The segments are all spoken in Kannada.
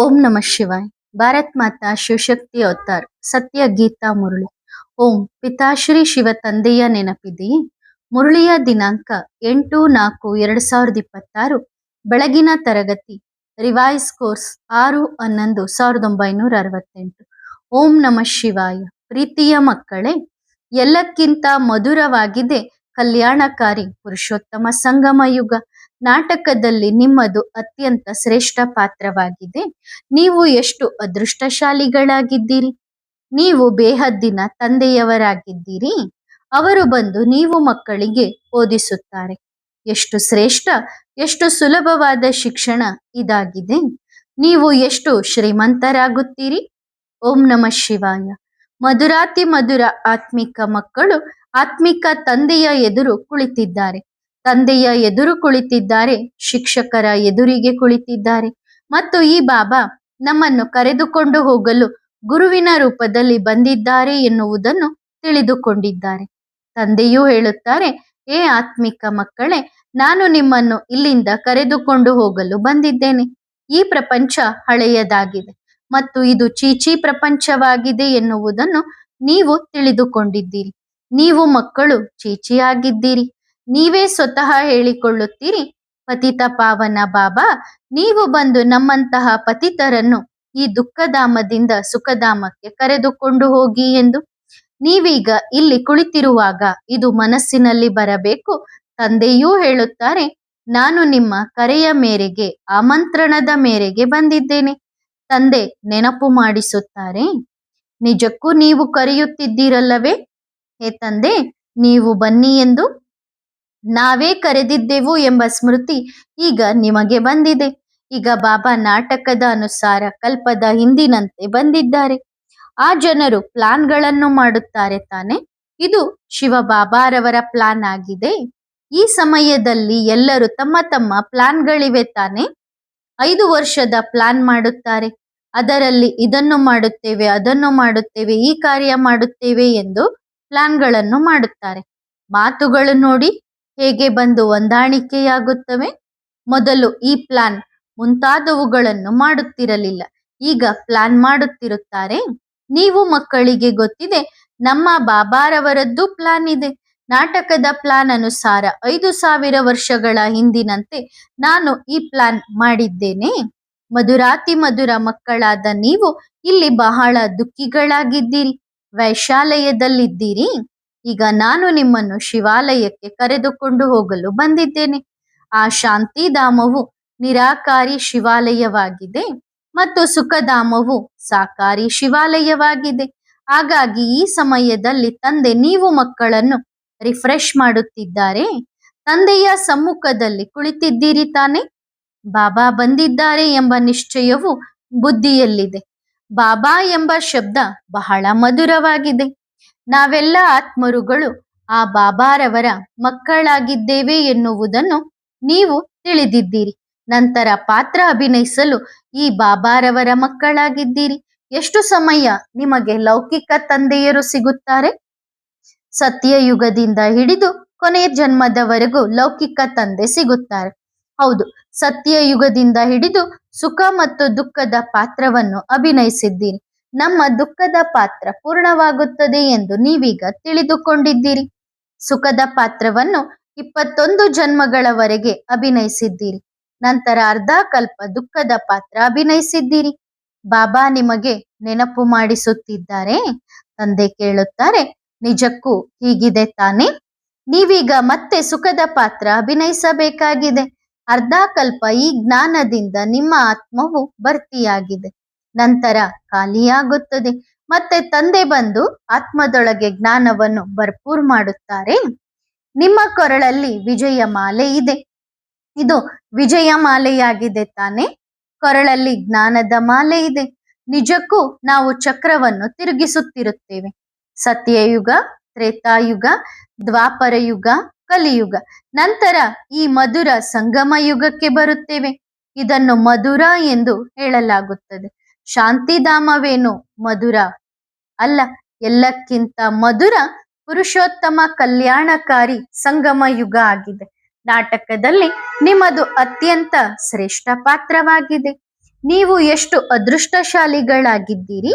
ಓಂ ನಮಃ ಶಿವಾಯ. ಭಾರತ್ ಮಾತಾ ಶಿವಶಕ್ತಿ ಅವತಾರ್ ಸತ್ಯ ಗೀತಾ ಮುರಳಿ. ಓಂ ಪಿತಾಶ್ರೀ ಶಿವ ತಂದೆಯ ನೆನಪಿದೆಯೇ? ಮುರಳಿಯ ದಿನಾಂಕ 8-4-2026. ಬೆಳಗಿನ ತರಗತಿ ರಿವೈಸ್ ಕೋರ್ಸ್ 6-11-1968. ಓಂ ನಮಃ ಶಿವಾಯ. ಪ್ರೀತಿಯ ಮಕ್ಕಳೇ, ಎಲ್ಲಕ್ಕಿಂತ ಮಧುರವಾಗಿದೆ ಕಲ್ಯಾಣಕಾರಿ ಪುರುಷೋತ್ತಮ ಸಂಗಮ ಯುಗ. ನಾಟಕದಲ್ಲಿ ನಿಮ್ಮದು ಅತ್ಯಂತ ಶ್ರೇಷ್ಠ ಪಾತ್ರವಾಗಿದೆ. ನೀವು ಎಷ್ಟು ಅದೃಷ್ಟಶಾಲಿಗಳಾಗಿದ್ದೀರಿ. ನೀವು ಬೇಹದ್ದಿನ ತಂದೆಯವರಾಗಿದ್ದೀರಿ. ಅವರು ಬಂದು ನೀವು ಮಕ್ಕಳಿಗೆ ಓದಿಸುತ್ತಾರೆ. ಎಷ್ಟು ಶ್ರೇಷ್ಠ, ಎಷ್ಟು ಸುಲಭವಾದ ಶಿಕ್ಷಣ ಇದಾಗಿದೆ. ನೀವು ಎಷ್ಟು ಶ್ರೀಮಂತರಾಗುತ್ತೀರಿ. ಓಂ ನಮಃ ಶಿವಾಯ. ಮಧುರಾತಿ ಮಧುರ ಆತ್ಮಿಕ ಮಕ್ಕಳು ಆತ್ಮಿಕ ತಂದೆಯ ಎದುರು ಕುಳಿತಿದ್ದಾರೆ. ತಂದೆಯ ಎದುರು ಕುಳಿತಿದ್ದಾರೆ, ಶಿಕ್ಷಕರ ಎದುರಿಗೆ ಕುಳಿತಿದ್ದಾರೆ. ಮತ್ತು ಈ ಬಾಬಾ ನಮ್ಮನ್ನು ಕರೆದುಕೊಂಡು ಹೋಗಲು ಗುರುವಿನ ರೂಪದಲ್ಲಿ ಬಂದಿದ್ದಾರೆ ಎನ್ನುವುದನ್ನು ತಿಳಿದುಕೊಂಡಿದ್ದಾರೆ. ತಂದೆಯೂ ಹೇಳುತ್ತಾರೆ, ಏ ಆತ್ಮಿಕ ಮಕ್ಕಳೇ, ನಾನು ನಿಮ್ಮನ್ನು ಇಲ್ಲಿಂದ ಕರೆದುಕೊಂಡು ಹೋಗಲು ಬಂದಿದ್ದೇನೆ. ಈ ಪ್ರಪಂಚ ಹಳೆಯದಾಗಿದೆ ಮತ್ತು ಇದು ಚೀಚಿ ಪ್ರಪಂಚವಾಗಿದೆ ಎನ್ನುವುದನ್ನು ನೀವು ತಿಳಿದುಕೊಂಡಿದ್ದೀರಿ. ನೀವು ಮಕ್ಕಳು ಚೀಚಿಯಾಗಿದ್ದೀರಿ. ನೀವೇ ಸ್ವತಃ ಹೇಳಿಕೊಳ್ಳುತ್ತೀರಿ, ಪತಿತ ಪಾವನ ಬಾಬಾ, ನೀವು ಬಂದು ನಮ್ಮಂತಹ ಪತಿತರನ್ನು ಈ ದುಃಖಧಾಮದಿಂದ ಸುಖಧಾಮಕ್ಕೆ ಕರೆದುಕೊಂಡು ಹೋಗಿ ಎಂದು. ನೀವೀಗ ಇಲ್ಲಿ ಕುಳಿತಿರುವಾಗ ಇದು ಮನಸ್ಸಿನಲ್ಲಿ ಬರಬೇಕು. ತಂದೆಯೂ ಹೇಳುತ್ತಾರೆ, ನಾನು ನಿಮ್ಮ ಕರೆಯ ಮೇರೆಗೆ, ಆಮಂತ್ರಣದ ಮೇರೆಗೆ ಬಂದಿದ್ದೇನೆ. ತಂದೆ ನೆನಪು ಮಾಡಿಸುತ್ತಾರೆ, ನಿಜಕ್ಕೂ ನೀವು ಕರೆಯುತ್ತಿದ್ದೀರಲ್ಲವೇ? ಹೇ ತಂದೆ, ನೀವು ಬನ್ನಿ ಎಂದು. ನಾವೇ ಕರೆದಿದ್ದೆವು ಎಂಬ ಸ್ಮೃತಿ ಈಗ ನಿಮಗೆ ಬಂದಿದೆ. ಈಗ ಬಾಬಾ ನಾಟಕದ ಅನುಸಾರ ಕಲ್ಪದ ಹಿಂದಿನಂತೆ ಬಂದಿದ್ದಾರೆ. ಆ ಜನರು ಪ್ಲಾನ್ಗಳನ್ನು ಮಾಡುತ್ತಾರೆ ತಾನೆ. ಇದು ಶಿವ ಬಾಬಾರವರ ಪ್ಲಾನ್ ಆಗಿದೆ. ಈ ಸಮಯದಲ್ಲಿ ಎಲ್ಲರೂ ತಮ್ಮ ತಮ್ಮ ಪ್ಲಾನ್ಗಳಿವೆ ತಾನೆ. 5 ವರ್ಷದ ಪ್ಲಾನ್ ಮಾಡುತ್ತಾರೆ. ಅದರಲ್ಲಿ ಇದನ್ನು ಮಾಡುತ್ತೇವೆ, ಅದನ್ನು ಮಾಡುತ್ತೇವೆ, ಈ ಕಾರ್ಯ ಮಾಡುತ್ತೇವೆ ಎಂದು ಪ್ಲಾನ್ಗಳನ್ನು ಮಾಡುತ್ತಾರೆ. ಮಾತುಗಳು ನೋಡಿ ಹೇಗೆ ಬಂದು ಹೊಂದಾಣಿಕೆಯಾಗುತ್ತವೆ. ಮೊದಲು ಈ ಪ್ಲಾನ್ ಮುಂತಾದವುಗಳನ್ನು ಮಾಡುತ್ತಿರಲಿಲ್ಲ, ಈಗ ಪ್ಲಾನ್ ಮಾಡುತ್ತಿರುತ್ತಾರೆ. ನೀವು ಮಕ್ಕಳಿಗೆ ಗೊತ್ತಿದೆ, ನಮ್ಮ ಬಾಬಾರವರದ್ದು ಪ್ಲಾನ್ ಇದೆ. ನಾಟಕದ ಪ್ಲಾನ್ ಅನುಸಾರ 5000 ವರ್ಷಗಳ ಹಿಂದಿನಂತೆ ನಾನು ಈ ಪ್ಲಾನ್ ಮಾಡಿದ್ದೇನೆ. ಮಧುರಾತಿ ಮಧುರ ಮಕ್ಕಳಾದ ನೀವು ಇಲ್ಲಿ ಬಹಳ ದುಃಖಿಗಳಾಗಿದ್ದೀರಿ, ವೈಶಾಲಯದಲ್ಲಿದ್ದೀರಿ. ಈಗ ನಾನು ನಿಮ್ಮನ್ನು ಶಿವಾಲಯಕ್ಕೆ ಕರೆದುಕೊಂಡು ಹೋಗಲು ಬಂದಿದ್ದೇನೆ. ಆ ಶಾಂತಿಧಾಮವು ನಿರಾಕಾರಿ ಶಿವಾಲಯವಾಗಿದೆ ಮತ್ತು ಸುಖಧಾಮವು ಸಾಕಾರಿ ಶಿವಾಲಯವಾಗಿದೆ. ಹಾಗಾಗಿ ಈ ಸಮಯದಲ್ಲಿ ತಂದೆ ನೀವು ಮಕ್ಕಳನ್ನು ರಿಫ್ರೆಶ್ ಮಾಡುತ್ತಿದ್ದಾರೆ. ತಂದೆಯ ಸಮ್ಮುಖದಲ್ಲಿ ಕುಳಿತಿದ್ದೀರಿ ತಾನೆ. ಬಾಬಾ ಬಂದಿದ್ದಾರೆ ಎಂಬ ನಿಶ್ಚಯವು ಬುದ್ಧಿಯಲ್ಲಿದೆ. ಬಾಬಾ ಎಂಬ ಶಬ್ದ ಬಹಳ ಮಧುರವಾಗಿದೆ. ನಾವೆಲ್ಲ ಆತ್ಮರುಗಳು ಆ ಬಾಬಾರವರ ಮಕ್ಕಳಾಗಿದ್ದೇವೆ ಎನ್ನುವುದನ್ನು ನೀವು ತಿಳಿದಿದ್ದೀರಿ. ನಂತರ ಪಾತ್ರ ಅಭಿನಯಿಸಲು ಈ ಬಾಬಾರವರ ಮಕ್ಕಳಾಗಿದ್ದೀರಿ. ಎಷ್ಟು ಸಮಯ ನಿಮಗೆ ಲೌಕಿಕ ತಂದೆಯರು ಸಿಗುತ್ತಾರೆ? ಸತ್ಯಯುಗದಿಂದ ಹಿಡಿದು ಕೊನೆಯ ಜನ್ಮದವರೆಗೂ ಲೌಕಿಕ ತಂದೆ ಸಿಗುತ್ತಾರೆ. ಹೌದು, ಸತ್ಯಯುಗದಿಂದ ಹಿಡಿದು ಸುಖ ಮತ್ತು ದುಃಖದ ಪಾತ್ರವನ್ನು ಅಭಿನಯಿಸಿದ್ದೀರಿ. ನಮ್ಮ ದುಃಖದ ಪಾತ್ರ ಪೂರ್ಣವಾಗುತ್ತದೆ ಎಂದು ನೀವೀಗ ತಿಳಿದುಕೊಂಡಿದ್ದೀರಿ. ಸುಖದ ಪಾತ್ರವನ್ನು 21 ಜನ್ಮಗಳವರೆಗೆ ಅಭಿನಯಿಸಿದ್ದೀರಿ. ನಂತರ ಅರ್ಧ ಕಲ್ಪ ದುಃಖದ ಪಾತ್ರ ಅಭಿನಯಿಸಿದ್ದೀರಿ. ಬಾಬಾ ನಿಮಗೆ ನೆನಪು ಮಾಡಿಸುತ್ತಿದ್ದಾರೆ. ತಂದೆ ಕೇಳುತ್ತಾರೆ, ನಿಜಕ್ಕೂ ಹೀಗಿದೆ ತಾನೇ. ನೀವೀಗ ಮತ್ತೆ ಸುಖದ ಪಾತ್ರ ಅಭಿನಯಿಸಬೇಕಾಗಿದೆ. ಅರ್ಧ ಕಲ್ಪ ಈ ಜ್ಞಾನದಿಂದ ನಿಮ್ಮ ಆತ್ಮವು ಭರ್ತಿಯಾಗಿದೆ, ನಂತರ ಖಾಲಿಯಾಗುತ್ತದೆ. ಮತ್ತೆ ತಂದೆ ಬಂದು ಆತ್ಮದೊಳಗೆ ಜ್ಞಾನವನ್ನು ಭರ್ಪೂರ್ ಮಾಡುತ್ತಾರೆ. ನಿಮ್ಮ ಕೊರಳಲ್ಲಿ ವಿಜಯ ಮಾಲೆ ಇದೆ. ಇದು ವಿಜಯ ಮಾಲೆಯಾಗಿದೆ ತಾನೆ. ಕೊರಳಲ್ಲಿ ಜ್ಞಾನದ ಮಾಲೆ ಇದೆ. ನಿಜಕ್ಕೂ ನಾವು ಚಕ್ರವನ್ನು ತಿರುಗಿಸುತ್ತಿರುತ್ತೇವೆ. ಸತ್ಯಯುಗ, ತ್ರೇತಾಯುಗ, ದ್ವಾಪರ ಯುಗ, ಕಲಿಯುಗ. ನಂತರ ಈ ಮಧುರ ಸಂಗಮ ಯುಗಕ್ಕೆ ಬರುತ್ತೇವೆ. ಇದನ್ನು ಮಧುರ ಎಂದು ಹೇಳಲಾಗುತ್ತದೆ. ಶಾಂತಿಧಾಮವೇನು ಮಧುರ ಅಲ್ಲ, ಎಲ್ಲಕ್ಕಿಂತ ಮಧುರ ಪುರುಷೋತ್ತಮ ಕಲ್ಯಾಣಕಾರಿ ಸಂಗಮ ಯುಗ ಆಗಿದೆ. ನಾಟಕದಲ್ಲಿ ನಿಮ್ಮದು ಅತ್ಯಂತ ಶ್ರೇಷ್ಠ ಪಾತ್ರವಾಗಿದೆ. ನೀವು ಎಷ್ಟು ಅದೃಷ್ಟಶಾಲಿಗಳಾಗಿದ್ದೀರಿ.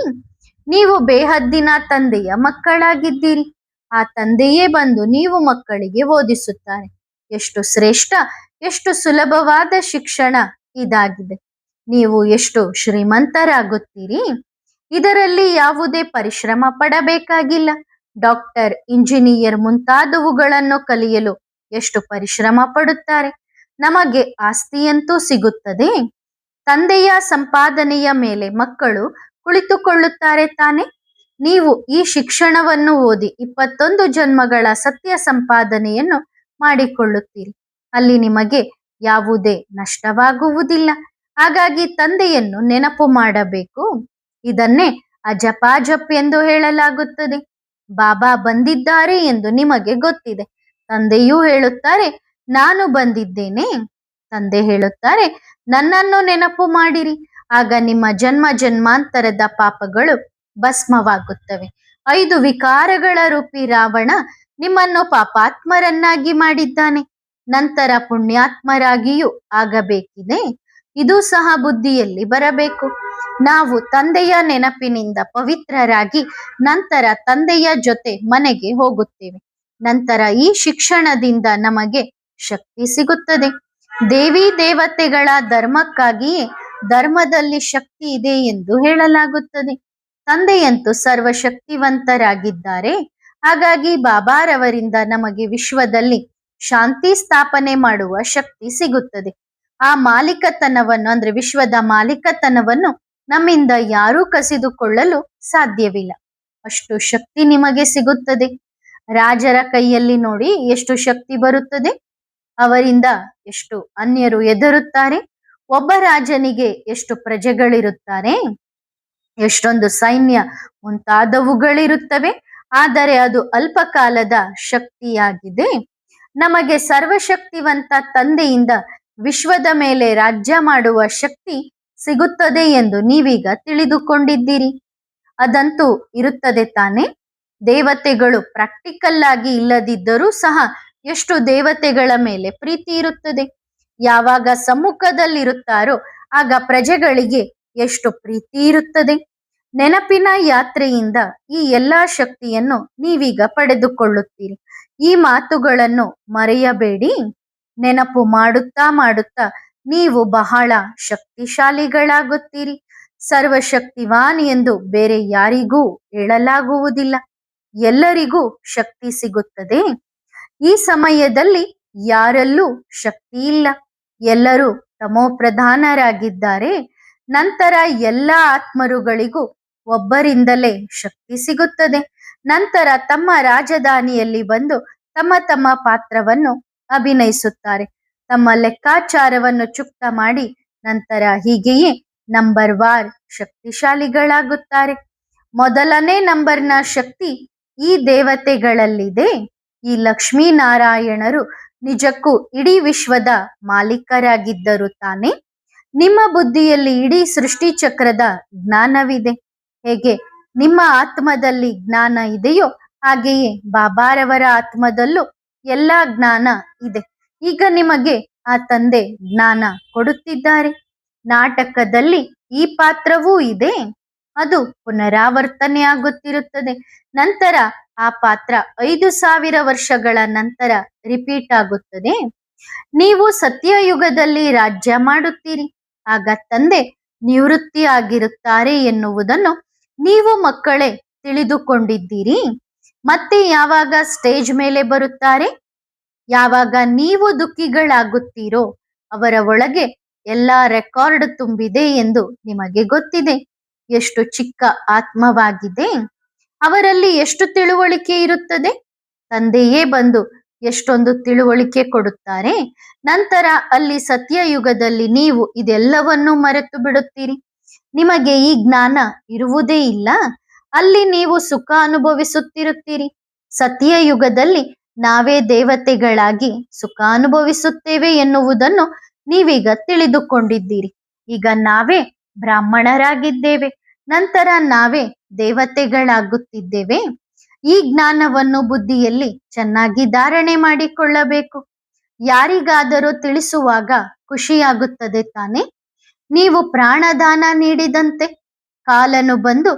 ನೀವು ಬೇಹದ್ದಿನ ತಂದೆಯ ಮಕ್ಕಳಾಗಿದ್ದೀರಿ. ಆ ತಂದೆಯೇ ಬಂದು ನೀವು ಮಕ್ಕಳಿಗೆ ಓದಿಸುತ್ತಾರೆ. ಎಷ್ಟು ಶ್ರೇಷ್ಠ, ಎಷ್ಟು ಸುಲಭವಾದ ಶಿಕ್ಷಣ ಇದಾಗಿದೆ. ನೀವು ಎಷ್ಟು ಶ್ರೀಮಂತರಾಗುತ್ತೀರಿ. ಇದರಲ್ಲಿ ಯಾವುದೇ ಪರಿಶ್ರಮ ಪಡಬೇಕಾಗಿಲ್ಲ. ಡಾಕ್ಟರ್, ಇಂಜಿನಿಯರ್ ಮುಂತಾದವುಗಳನ್ನು ಕಲಿಯಲು ಎಷ್ಟು ಪರಿಶ್ರಮ ಪಡುತ್ತಾರೆ. ನಮಗೆ ಆಸ್ತಿಯಂತೂ ಸಿಗುತ್ತದೆ. ತಂದೆಯ ಸಂಪಾದನೆಯ ಮೇಲೆ ಮಕ್ಕಳು ಕುಳಿತುಕೊಳ್ಳುತ್ತಾರೆ ತಾನೆ. ನೀವು ಈ ಶಿಕ್ಷಣವನ್ನು ಓದಿ 21 ಜನ್ಮಗಳ ಸತ್ಯ ಸಂಪಾದನೆಯನ್ನು ಮಾಡಿಕೊಳ್ಳುತ್ತೀರಿ. ಅಲ್ಲಿ ನಿಮಗೆ ಯಾವುದೇ ನಷ್ಟವಾಗುವುದಿಲ್ಲ. ಹಾಗಾಗಿ ತಂದೆಯನ್ನು ನೆನಪು ಮಾಡಬೇಕು. ಇದನ್ನೇ ಅಜಪಾಜಪ್ ಎಂದು ಹೇಳಲಾಗುತ್ತದೆ. ಬಾಬಾ ಬಂದಿದ್ದಾರೆ ಎಂದು ನಿಮಗೆ ಗೊತ್ತಿದೆ. ತಂದೆಯೂ ಹೇಳುತ್ತಾರೆ, ನಾನು ಬಂದಿದ್ದೇನೆ. ತಂದೆ ಹೇಳುತ್ತಾರೆ, ನನ್ನನ್ನು ನೆನಪು ಮಾಡಿರಿ. ಆಗ ನಿಮ್ಮ ಜನ್ಮ ಜನ್ಮಾಂತರದ ಪಾಪಗಳು ಭಸ್ಮವಾಗುತ್ತವೆ. 5 ವಿಕಾರಗಳ ರೂಪಿ ರಾವಣ ನಿಮ್ಮನ್ನು ಪಾಪಾತ್ಮರನ್ನಾಗಿ ಮಾಡಿದ್ದಾನೆ. ನಂತರ ಪುಣ್ಯಾತ್ಮರಾಗಿಯೂ ಆಗಬೇಕಿದೆ. ಇದು ಸಹ ಬುದ್ಧಿಯಲ್ಲಿ ಬರಬೇಕು. ನಾವು ತಂದೆಯ ನೆನಪಿನಿಂದ ಪವಿತ್ರರಾಗಿ ನಂತರ ತಂದೆಯ ಜೊತೆ ಮನೆಗೆ ಹೋಗುತ್ತೇವೆ. ನಂತರ ಈ ಶಿಕ್ಷಣದಿಂದ ನಮಗೆ ಶಕ್ತಿ ಸಿಗುತ್ತದೆ. ದೇವಿ ದೇವತೆಗಳ ಧರ್ಮಕ್ಕಾಗಿಯೇ ಧರ್ಮದಲ್ಲಿ ಶಕ್ತಿ ಇದೆ ಎಂದು ಹೇಳಲಾಗುತ್ತದೆ. ತಂದೆಯಂತೂ ಸರ್ವಶಕ್ತಿವಂತರಾಗಿದ್ದಾರೆ. ಹಾಗಾಗಿ ಬಾಬಾರವರಿಂದ ನಮಗೆ ವಿಶ್ವದಲ್ಲಿ ಶಾಂತಿ ಸ್ಥಾಪನೆ ಮಾಡುವ ಶಕ್ತಿ ಸಿಗುತ್ತದೆ. ಆ ಮಾಲೀಕತನವನ್ನು ಅಂದ್ರೆ ವಿಶ್ವದ ಮಾಲೀಕತನವನ್ನು ನಮ್ಮಿಂದ ಯಾರೂ ಕಸಿದುಕೊಳ್ಳಲು ಸಾಧ್ಯವಿಲ್ಲ. ಅಷ್ಟು ಶಕ್ತಿ ನಿಮಗೆ ಸಿಗುತ್ತದೆ. ರಾಜರ ಕೈಯಲ್ಲಿ ನೋಡಿ ಎಷ್ಟು ಶಕ್ತಿ ಬರುತ್ತದೆ. ಅವರಿಂದ ಎಷ್ಟು ಅನ್ಯರು ಎದುರುತ್ತಾರೆ. ಒಬ್ಬ ರಾಜನಿಗೆ ಎಷ್ಟು ಪ್ರಜೆಗಳಿರುತ್ತಾರೆ, ಎಷ್ಟೊಂದು ಸೈನ್ಯ ಮುಂತಾದವುಗಳಿರುತ್ತವೆ. ಆದರೆ ಅದು ಅಲ್ಪ ಕಾಲದ ಶಕ್ತಿಯಾಗಿದೆ. ನಮಗೆ ಸರ್ವಶಕ್ತಿವಂತ ತಂದೆಯಿಂದ ವಿಶ್ವದ ಮೇಲೆ ರಾಜ್ಯ ಮಾಡುವ ಶಕ್ತಿ ಸಿಗುತ್ತದೆ ಎಂದು ನೀವೀಗ ತಿಳಿದುಕೊಂಡಿದ್ದೀರಿ. ಅದಂತೂ ಇರುತ್ತದೆ ತಾನೆ. ದೇವತೆಗಳು ಪ್ರಾಕ್ಟಿಕಲ್ ಆಗಿ ಇಲ್ಲದಿದ್ದರೂ ಸಹ ಎಷ್ಟು ದೇವತೆಗಳ ಮೇಲೆ ಪ್ರೀತಿ ಇರುತ್ತದೆ. ಯಾವಾಗ ಸಮ್ಮುಖದಲ್ಲಿರುತ್ತಾರೋ ಆಗ ಪ್ರಜೆಗಳಿಗೆ ಎಷ್ಟು ಪ್ರೀತಿ ಇರುತ್ತದೆ. ನೆನಪಿನ ಯಾತ್ರೆಯಿಂದ ಈ ಎಲ್ಲಾ ಶಕ್ತಿಯನ್ನು ನೀವೀಗ ಪಡೆದುಕೊಳ್ಳುತ್ತೀರಿ. ಈ ಮಾತುಗಳನ್ನು ಮರೆಯಬೇಡಿ. ನೆನಪು ಮಾಡುತ್ತಾ ಮಾಡುತ್ತಾ ನೀವು ಬಹಳ ಶಕ್ತಿಶಾಲಿಗಳಾಗುತ್ತೀರಿ. ಸರ್ವಶಕ್ತಿವಾನ್ ಎಂದು ಬೇರೆ ಯಾರಿಗೂ ಹೇಳಲಾಗುವುದಿಲ್ಲ. ಎಲ್ಲರಿಗೂ ಶಕ್ತಿ ಸಿಗುತ್ತದೆ. ಈ ಸಮಯದಲ್ಲಿ ಯಾರಲ್ಲೂ ಶಕ್ತಿ ಇಲ್ಲ. ಎಲ್ಲರೂ ತಮೋಪ್ರಧಾನರಾಗಿದ್ದಾರೆ. ನಂತರ ಎಲ್ಲ ಆತ್ಮರುಗಳಿಗೂ ಒಬ್ಬರಿಂದಲೇ ಶಕ್ತಿ ಸಿಗುತ್ತದೆ. ನಂತರ ತಮ್ಮ ರಾಜಧಾನಿಯಲ್ಲಿ ಬಂದು ತಮ್ಮ ತಮ್ಮ ಪಾತ್ರವನ್ನು ಅಭಿನಯಿಸುತ್ತಾರೆ. ತಮ್ಮ ಲೆಕ್ಕಾಚಾರವನ್ನು ಚುಕ್ತ ಮಾಡಿ ನಂತರ ಹೀಗೆಯೇ ನಂಬರ್ ವಾರ್ ಶಕ್ತಿಶಾಲಿಗಳಾಗುತ್ತಾರೆ. ಮೊದಲನೇ ನಂಬರ್ನ ಶಕ್ತಿ ಈ ದೇವತೆಗಳಲ್ಲಿದೆ. ಈ ಲಕ್ಷ್ಮೀನಾರಾಯಣರು ನಿಜಕ್ಕೂ ಇಡೀ ವಿಶ್ವದ ಮಾಲೀಕರಾಗಿದ್ದರು ತಾನೆ. ನಿಮ್ಮ ಬುದ್ಧಿಯಲ್ಲಿ ಇಡೀ ಸೃಷ್ಟಿ ಚಕ್ರದ ಜ್ಞಾನವಿದೆ. ಹೇಗೆ ನಿಮ್ಮ ಆತ್ಮದಲ್ಲಿ ಜ್ಞಾನ ಇದೆಯೋ ಹಾಗೆಯೇ ಬಾಬಾರವರ ಆತ್ಮದಲ್ಲೂ ಎಲ್ಲ ಜ್ಞಾನ ಇದೆ. ಈಗ ನಿಮಗೆ ಆ ತಂದೆ ಜ್ಞಾನ ಕೊಡುತ್ತಿದ್ದಾರೆ. ನಾಟಕದಲ್ಲಿ ಈ ಪಾತ್ರವೂ ಇದೆ. ಅದು ಪುನರಾವರ್ತನೆ ಆಗುತ್ತಿರುತ್ತದೆ. ನಂತರ ಆ ಪಾತ್ರ 5,000 ವರ್ಷಗಳ ನಂತರ ರಿಪೀಟ್ ಆಗುತ್ತದೆ. ನೀವು ಸತ್ಯಯುಗದಲ್ಲಿ ರಾಜ್ಯ ಮಾಡುತ್ತೀರಿ. ಆಗ ತಂದೆ ನಿವೃತ್ತಿ ಆಗಿರುತ್ತಾರೆ ಎನ್ನುವುದನ್ನು ನೀವು ಮಕ್ಕಳೇ ತಿಳಿದುಕೊಂಡಿದ್ದೀರಿ. ಮತ್ತೆ ಯಾವಾಗ ಸ್ಟೇಜ್ ಮೇಲೆ ಬರುತ್ತಾರೆ, ಯಾವಾಗ ನೀವು ದುಃಖಿಗಳಾಗುತ್ತೀರೋ ಅವರ ಒಳಗೆ ಎಲ್ಲ ರೆಕಾರ್ಡ್ ತುಂಬಿದೆ ಎಂದು ನಿಮಗೆ ಗೊತ್ತಿದೆ. ಎಷ್ಟು ಚಿಕ್ಕ ಆತ್ಮವಾಗಿದೆ. ಅವರಲ್ಲಿ ಎಷ್ಟು ತಿಳುವಳಿಕೆ ಇರುತ್ತದೆ. ತಂದೆಯೇ ಬಂದು ಎಷ್ಟೊಂದು ತಿಳುವಳಿಕೆ ಕೊಡುತ್ತಾರೆ. ನಂತರ ಅಲ್ಲಿ ಸತ್ಯಯುಗದಲ್ಲಿ ನೀವು ಇದೆಲ್ಲವನ್ನು ಮರೆತು ಬಿಡುತ್ತೀರಿ. ನಿಮಗೆ ಈ ಜ್ಞಾನ ಇರುವುದೇ ಇಲ್ಲ. ಅಲ್ಲಿ ನೀವು ಸುಖ ಅನುಭವಿಸುತ್ತಿರುತ್ತೀರಿ. ಸತ್ಯಯುಗದಲ್ಲಿ ನಾವೇ ದೇವತೆಗಳಾಗಿ ಸುಖ ಅನುಭವಿಸುತ್ತೇವೆ ಎನ್ನುವುದನ್ನು ನೀವೀಗ ತಿಳಿದುಕೊಂಡಿದ್ದೀರಿ. ಈಗ ನಾವೇ ಬ್ರಾಹ್ಮಣರಾಗಿದ್ದೇವೆ. ನಂತರ ನಾವೇ ದೇವತೆಗಳಾಗುತ್ತಿದ್ದೇವೆ. ಈ ಜ್ಞಾನವನ್ನು ಬುದ್ಧಿಯಲ್ಲಿ ಚೆನ್ನಾಗಿ ಧಾರಣೆ ಮಾಡಿಕೊಳ್ಳಬೇಕು. ಯಾರಿಗಾದರೂ ತಿಳಿಸುವಾಗ ಖುಷಿಯಾಗುತ್ತದೆ ತಾನೆ. ನೀವು ಪ್ರಾಣದಾನ ನೀಡಿದಂತೆ ಕಾಲನು ಬಂದು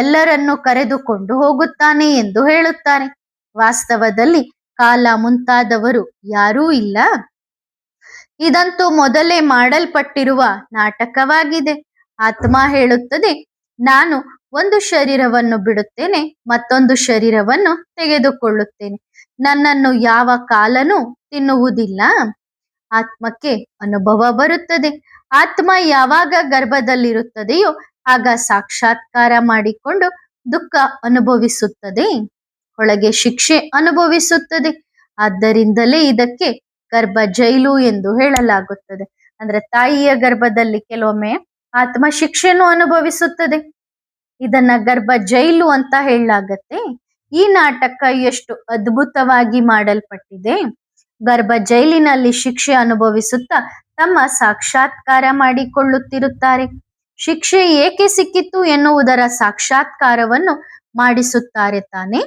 ಎಲ್ಲರನ್ನು ಕರೆದುಕೊಂಡು ಹೋಗುತ್ತಾನೆ ಎಂದು ಹೇಳುತ್ತಾರೆ. ವಾಸ್ತವದಲ್ಲಿ ಕಾಲ ಮುಂತಾದವರು ಯಾರೂ ಇಲ್ಲ. ಇದಂತೂ ಮೊದಲೇ ಮಾಡಲ್ಪಟ್ಟಿರುವ ನಾಟಕವಾಗಿದೆ. ಆತ್ಮ ಹೇಳುತ್ತದೆ, ನಾನು ಒಂದು ಶರೀರವನ್ನು ಬಿಡುತ್ತೇನೆ, ಮತ್ತೊಂದು ಶರೀರವನ್ನು ತೆಗೆದುಕೊಳ್ಳುತ್ತೇನೆ. ನನ್ನನ್ನು ಯಾವ ಕಾಲನೂ ತಿನ್ನುವುದಿಲ್ಲ. ಆತ್ಮಕ್ಕೆ ಅನುಭವ ಬರುತ್ತದೆ. ಆತ್ಮ ಯಾವಾಗ ಗರ್ಭದಲ್ಲಿರುತ್ತದೆಯೋ ಆಗ ಸಾಕ್ಷಾತ್ಕಾರ ಮಾಡಿಕೊಂಡು ದುಃಖ ಅನುಭವಿಸುತ್ತದೆ, ಒಳಗೆ ಶಿಕ್ಷೆ ಅನುಭವಿಸುತ್ತದೆ. ಆದ್ದರಿಂದಲೇ ಇದಕ್ಕೆ ಗರ್ಭ ಜೈಲು ಎಂದು ಹೇಳಲಾಗುತ್ತದೆ. ಅಂದ್ರೆ ತಾಯಿಯ ಗರ್ಭದಲ್ಲಿ ಕೆಲವೊಮ್ಮೆ ಆತ್ಮ ಶಿಕ್ಷೆಯನ್ನು ಅನುಭವಿಸುತ್ತದೆ. ಇದನ್ನ ಗರ್ಭ ಜೈಲು ಅಂತ ಹೇಳಲಾಗತ್ತೆ. ಈ ನಾಟಕ ಎಷ್ಟು ಅದ್ಭುತವಾಗಿ ಮಾಡಲ್ಪಟ್ಟಿದೆ. ಗರ್ಭ ಜೈಲಿನಲ್ಲಿ ಶಿಕ್ಷೆ ಅನುಭವಿಸುತ್ತಾ ತಮ್ಮ ಸಾಕ್ಷಾತ್ಕಾರ ಮಾಡಿಕೊಳ್ಳುತ್ತಿರುತ್ತಾರೆ. ಶಿಕ್ಷೆ ಏಕೆ ಸಿಕ್ಕಿತು ಎನ್ನುವುದರ ಸಾಕ್ಷಾತ್ಕಾರವನ್ನು ಮಾಡಿಸುತ್ತಾರೆ ತಾನೆ.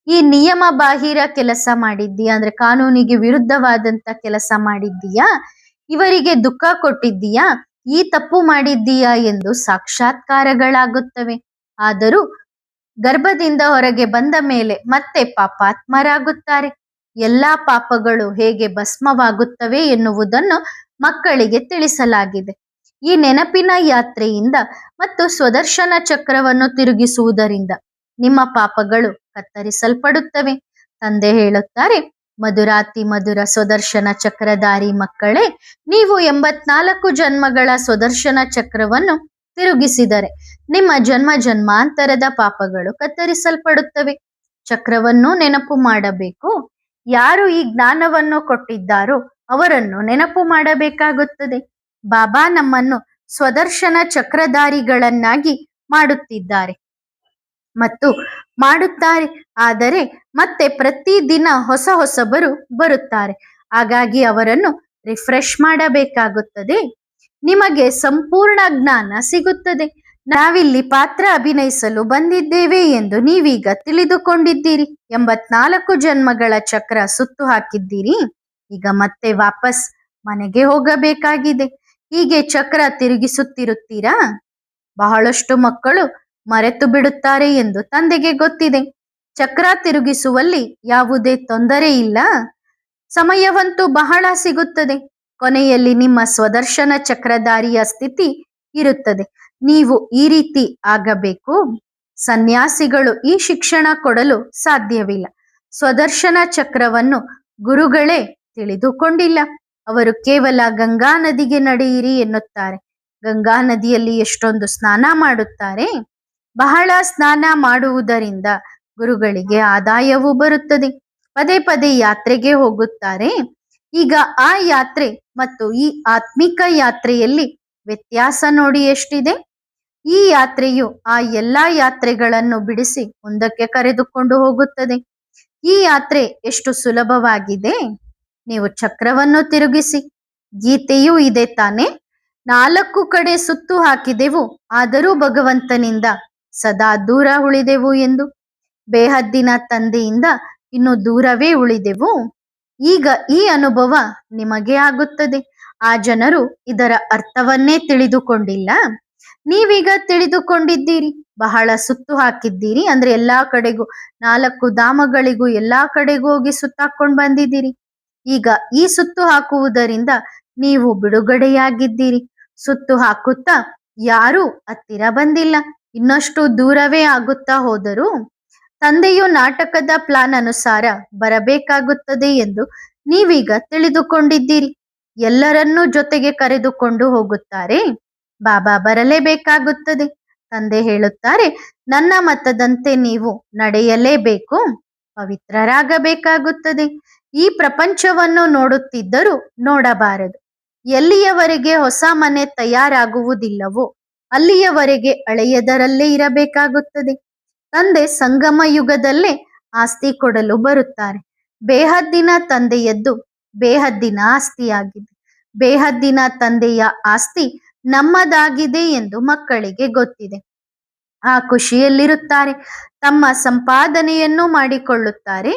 ಈ ನಿಯಮ ಬಾಹಿರ ಕೆಲಸ ಮಾಡಿದ್ದೀಯಾ, ಅಂದ್ರೆ ಕಾನೂನಿಗೆ ವಿರುದ್ಧವಾದಂತ ಕೆಲಸ ಮಾಡಿದ್ದೀಯಾ, ಇವರಿಗೆ ದುಃಖ ಕೊಟ್ಟಿದ್ದೀಯಾ, ಈ ತಪ್ಪು ಮಾಡಿದ್ದೀಯಾ ಎಂದು ಸಾಕ್ಷಾತ್ಕಾರಗಳಾಗುತ್ತವೆ. ಆದರೂ ಗರ್ಭದಿಂದ ಹೊರಗೆ ಬಂದ ಮೇಲೆ ಮತ್ತೆ ಪಾಪಾತ್ಮರಾಗುತ್ತಾರೆ. ಎಲ್ಲಾ ಪಾಪಗಳು ಹೇಗೆ ಭಸ್ಮವಾಗುತ್ತವೆ ಎನ್ನುವುದನ್ನು ಮಕ್ಕಳಿಗೆ ತಿಳಿಸಲಾಗಿದೆ. ಈ ನೆನಪಿನ ಯಾತ್ರೆಯಿಂದ ಮತ್ತು ಸ್ವದರ್ಶನ ಚಕ್ರವನ್ನು ತಿರುಗಿಸುವುದರಿಂದ ನಿಮ್ಮ ಪಾಪಗಳು ಕತ್ತರಿಸಲ್ಪಡುತ್ತವೆ. ತಂದೆ ಹೇಳುತ್ತಾರೆ, ಮಧುರಾತಿ ಮಧುರ ಸ್ವದರ್ಶನ ಚಕ್ರಧಾರಿ ಮಕ್ಕಳೇ, ನೀವು 84 ಜನ್ಮಗಳ ಸ್ವದರ್ಶನ ಚಕ್ರವನ್ನು ತಿರುಗಿಸಿದರೆ ನಿಮ್ಮ ಜನ್ಮ ಜನ್ಮಾಂತರದ ಪಾಪಗಳು ಕತ್ತರಿಸಲ್ಪಡುತ್ತವೆ. ಚಕ್ರವನ್ನು ನೆನಪು ಮಾಡಬೇಕು. ಯಾರು ಈ ಜ್ಞಾನವನ್ನು ಕೊಟ್ಟಿದ್ದಾರೋ ಅವರನ್ನು ನೆನಪು ಮಾಡಬೇಕಾಗುತ್ತದೆ. ಬಾಬಾ ನಮ್ಮನ್ನು ಸ್ವದರ್ಶನ ಚಕ್ರಧಾರಿಗಳನ್ನಾಗಿ ಮಾಡುತ್ತಿದ್ದಾರೆ ಮತ್ತು ಮಾಡುತ್ತಾರೆ. ಆದರೆ ಮತ್ತೆ ಪ್ರತಿದಿನ ಹೊಸ ಹೊಸಬರು ಬರುತ್ತಾರೆ. ಹಾಗಾಗಿ ಅವರನ್ನು ರಿಫ್ರೆಶ್ ಮಾಡಬೇಕಾಗುತ್ತದೆ. ನಿಮಗೆ ಸಂಪೂರ್ಣ ಜ್ಞಾನ ಸಿಗುತ್ತದೆ. ನಾವಿಲ್ಲಿ ಪಾತ್ರ ಅಭಿನಯಿಸಲು ಬಂದಿದ್ದೇವೆ ಎಂದು ನೀವೀಗ ತಿಳಿದುಕೊಂಡಿದ್ದೀರಿ. 84 ಜನ್ಮಗಳ ಚಕ್ರ ಸುತ್ತು ಹಾಕಿದ್ದೀರಿ. ಈಗ ಮತ್ತೆ ವಾಪಸ್ ಮನೆಗೆ ಹೋಗಬೇಕಾಗಿದೆ. ಹೀಗೆ ಚಕ್ರ ತಿರುಗಿಸುತ್ತಿರುತ್ತೀರಾ. ಬಹಳಷ್ಟು ಮಕ್ಕಳು ಮರೆತು ಬಿಡುತ್ತಾರೆ ಎಂದು ತಂದೆಗೆ ಗೊತ್ತಿದೆ. ಚಕ್ರ ತಿರುಗಿಸುವಲ್ಲಿ ಯಾವುದೇ ತೊಂದರೆ ಇಲ್ಲ. ಸಮಯವಂತೂ ಬಹಳ ಸಿಗುತ್ತದೆ. ಕೊನೆಯಲ್ಲಿ ನಿಮ್ಮ ಸ್ವದರ್ಶನ ಚಕ್ರಧಾರಿಯ ಸ್ಥಿತಿ ಇರುತ್ತದೆ. ನೀವು ಈ ರೀತಿ ಆಗಬೇಕು. ಸನ್ಯಾಸಿಗಳು ಈ ಶಿಕ್ಷಣ ಕೊಡಲು ಸಾಧ್ಯವಿಲ್ಲ. ಸ್ವದರ್ಶನ ಚಕ್ರವನ್ನು ಗುರುಗಳೇ ತಿಳಿದುಕೊಂಡಿಲ್ಲ. ಅವರು ಕೇವಲ ಗಂಗಾ ನದಿಗೆ ನಡೆಯಿರಿ ಎನ್ನುತ್ತಾರೆ. ಗಂಗಾ ನದಿಯಲ್ಲಿ ಎಷ್ಟೊಂದು ಸ್ನಾನ ಮಾಡುತ್ತಾರೆ. ಬಹಳ ಸ್ನಾನ ಮಾಡುವುದರಿಂದ ಗುರುಗಳಿಗೆ ಆದಾಯವೂ ಬರುತ್ತದೆ. ಪದೇ ಪದೇ ಯಾತ್ರೆಗೆ ಹೋಗುತ್ತಾರೆ. ಈಗ ಆ ಯಾತ್ರೆ ಮತ್ತು ಈ ಆತ್ಮಿಕ ಯಾತ್ರೆಯಲ್ಲಿ ವ್ಯತ್ಯಾಸ ನೋಡಿ ಎಷ್ಟಿದೆ. ಈ ಯಾತ್ರೆಯು ಆ ಎಲ್ಲಾ ಯಾತ್ರೆಗಳನ್ನು ಬಿಡಿಸಿ ಮುಂದಕ್ಕೆ ಕರೆದುಕೊಂಡು ಹೋಗುತ್ತದೆ. ಈ ಯಾತ್ರೆ ಎಷ್ಟು ಸುಲಭವಾಗಿದೆ. ನೀವು ಚಕ್ರವನ್ನು ತಿರುಗಿಸಿ. ಗೀತೆಯೂ ಇದೆ ತಾನೆ. 4 ಕಡೆ ಸುತ್ತು ಹಾಕಿದೆವು, ಆದರೂ ಭಗವಂತನಿಂದ ಸದಾ ದೂರ ಉಳಿದೆವು ಎಂದು. ಬೇಹದ್ದಿನ ತಂದೆಯಿಂದ ಇನ್ನು ದೂರವೇ ಉಳಿದೆವು. ಈಗ ಈ ಅನುಭವ ನಿಮಗೆ ಆಗುತ್ತದೆ. ಆ ಜನರು ಇದರ ಅರ್ಥವನ್ನೇ ತಿಳಿದುಕೊಂಡಿಲ್ಲ. ನೀವೀಗ ತಿಳಿದುಕೊಂಡಿದ್ದೀರಿ. ಬಹಳ ಸುತ್ತು ಹಾಕಿದ್ದೀರಿ. ಅಂದ್ರೆ ಎಲ್ಲಾ ಕಡೆಗೂ 4 ಧಾಮಗಳಿಗೂ ಎಲ್ಲಾ ಕಡೆಗೂ ಹೋಗಿ ಸುತ್ತಾಕೊಂಡು ಬಂದಿದ್ದೀರಿ. ಈಗ ಈ ಸುತ್ತು ಹಾಕುವುದರಿಂದ ನೀವು ಬಿಡುಗಡೆಯಾಗಿದ್ದೀರಿ. ಸುತ್ತು ಹಾಕುತ್ತಾ ಯಾರೂ ಹತ್ತಿರ ಬಂದಿಲ್ಲ. ಇನ್ನಷ್ಟು ದೂರವೇ ಆಗುತ್ತಾ ಹೋದರು. ತಂದೆಯು ನಾಟಕದ ಪ್ಲಾನ್ ಅನುಸಾರ ಬರಬೇಕಾಗುತ್ತದೆ ಎಂದು ನೀವೀಗ ತಿಳಿದುಕೊಂಡಿದ್ದೀರಿ. ಎಲ್ಲರನ್ನೂ ಜೊತೆಗೆ ಕರೆದುಕೊಂಡು ಹೋಗುತ್ತಾರೆ. ಬಾಬಾ ಬರಲೇಬೇಕಾಗುತ್ತದೆ. ತಂದೆ ಹೇಳುತ್ತಾರೆ, ನನ್ನ ಮತದಂತೆ ನೀವು ನಡೆಯಲೇಬೇಕು, ಪವಿತ್ರರಾಗಬೇಕಾಗುತ್ತದೆ. ಈ ಪ್ರಪಂಚವನ್ನು ನೋಡುತ್ತಿದ್ದರೂ ನೋಡಬಾರದು. ಎಲ್ಲಿಯವರೆಗೆ ಹೊಸ ಮನೆ ತಯಾರಾಗುವುದಿಲ್ಲವೋ ಅಲ್ಲಿಯವರೆಗೆ ಹಳೆಯದರಲ್ಲೇ ಇರಬೇಕಾಗುತ್ತದೆ. ತಂದೆ ಸಂಗಮ ಯುಗದಲ್ಲೇ ಆಸ್ತಿ ಕೊಡಲು ಬರುತ್ತಾರೆ. ಬೇಹದ್ದಿನ ತಂದೆಯದ್ದು ಬೇಹದ್ದಿನ ಆಸ್ತಿಯಾಗಿದೆ. ಬೇಹದ್ದಿನ ತಂದೆಯ ಆಸ್ತಿ ನಮ್ಮದಾಗಿದೆ ಎಂದು ಮಕ್ಕಳಿಗೆ ಗೊತ್ತಿದೆ. ಆ ಖುಷಿಯಲ್ಲಿರುತ್ತಾರೆ. ತಮ್ಮ ಸಂಪಾದನೆಯನ್ನು ಮಾಡಿಕೊಳ್ಳುತ್ತಾರೆ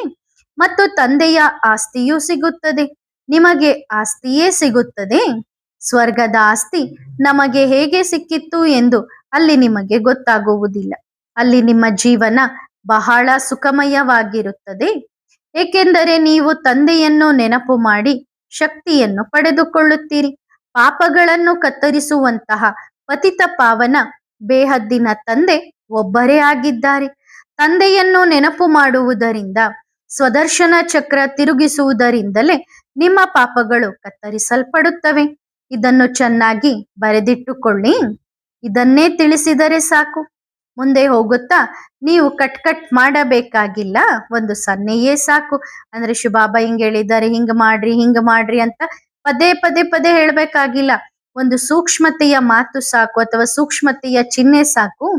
ಮತ್ತು ತಂದೆಯ ಆಸ್ತಿಯೂ ಸಿಗುತ್ತದೆ. ನಿಮಗೆ ಆಸ್ತಿಯೇ ಸಿಗುತ್ತದೆ. ಸ್ವರ್ಗದ ಆಸ್ತಿ ನಮಗೆ ಹೇಗೆ ಸಿಕ್ಕಿತ್ತು ಎಂದು ಅಲ್ಲಿ ನಿಮಗೆ ಗೊತ್ತಾಗುವುದಿಲ್ಲ. ಅಲ್ಲಿ ನಿಮ್ಮ ಜೀವನ ಬಹಳ ಸುಖಮಯವಾಗಿರುತ್ತದೆ, ಏಕೆಂದರೆ ನೀವು ತಂದೆಯನ್ನು ನೆನಪು ಮಾಡಿ ಶಕ್ತಿಯನ್ನು ಪಡೆದುಕೊಳ್ಳುತ್ತೀರಿ. ಪಾಪಗಳನ್ನು ಕತ್ತರಿಸುವಂತಹ ಪತಿತ ಪಾವನ ಬೇಹದ್ದಿನ ತಂದೆ ಒಬ್ಬರೇ ಆಗಿದ್ದಾರೆ. ತಂದೆಯನ್ನು ನೆನಪು ಮಾಡುವುದರಿಂದ, ಸ್ವದರ್ಶನ ಚಕ್ರ ತಿರುಗಿಸುವುದರಿಂದಲೇ ನಿಮ್ಮ ಪಾಪಗಳು ಕತ್ತರಿಸಲ್ಪಡುತ್ತವೆ. ಇದನ್ನು ಚೆನ್ನಾಗಿ ಬರೆದಿಟ್ಟುಕೊಳ್ಳಿ. ಇದನ್ನೇ ತಿಳಿಸಿದರೆ ಸಾಕು. ಮುಂದೆ ಹೋಗುತ್ತಾ ನೀವು ಕಟ್ ಮಾಡಬೇಕಾಗಿಲ್ಲ, ಒಂದು ಸನ್ನೆಯೇ ಸಾಕು. ಅಂದ್ರೆ ಶಿವಬಾಬಾ ಹಿಂಗ್ ಹೇಳಿದ್ದಾರೆ, ಹಿಂಗ್ ಮಾಡ್ರಿ ಅಂತ ಪದೇ ಪದೇ ಪದೇ ಹೇಳ್ಬೇಕಾಗಿಲ್ಲ. ಒಂದು ಸೂಕ್ಷ್ಮತೆಯ ಮಾತು ಸಾಕು, ಅಥವಾ ಸೂಕ್ಷ್ಮತೆಯ ಚಿಹ್ನೆ ಸಾಕು.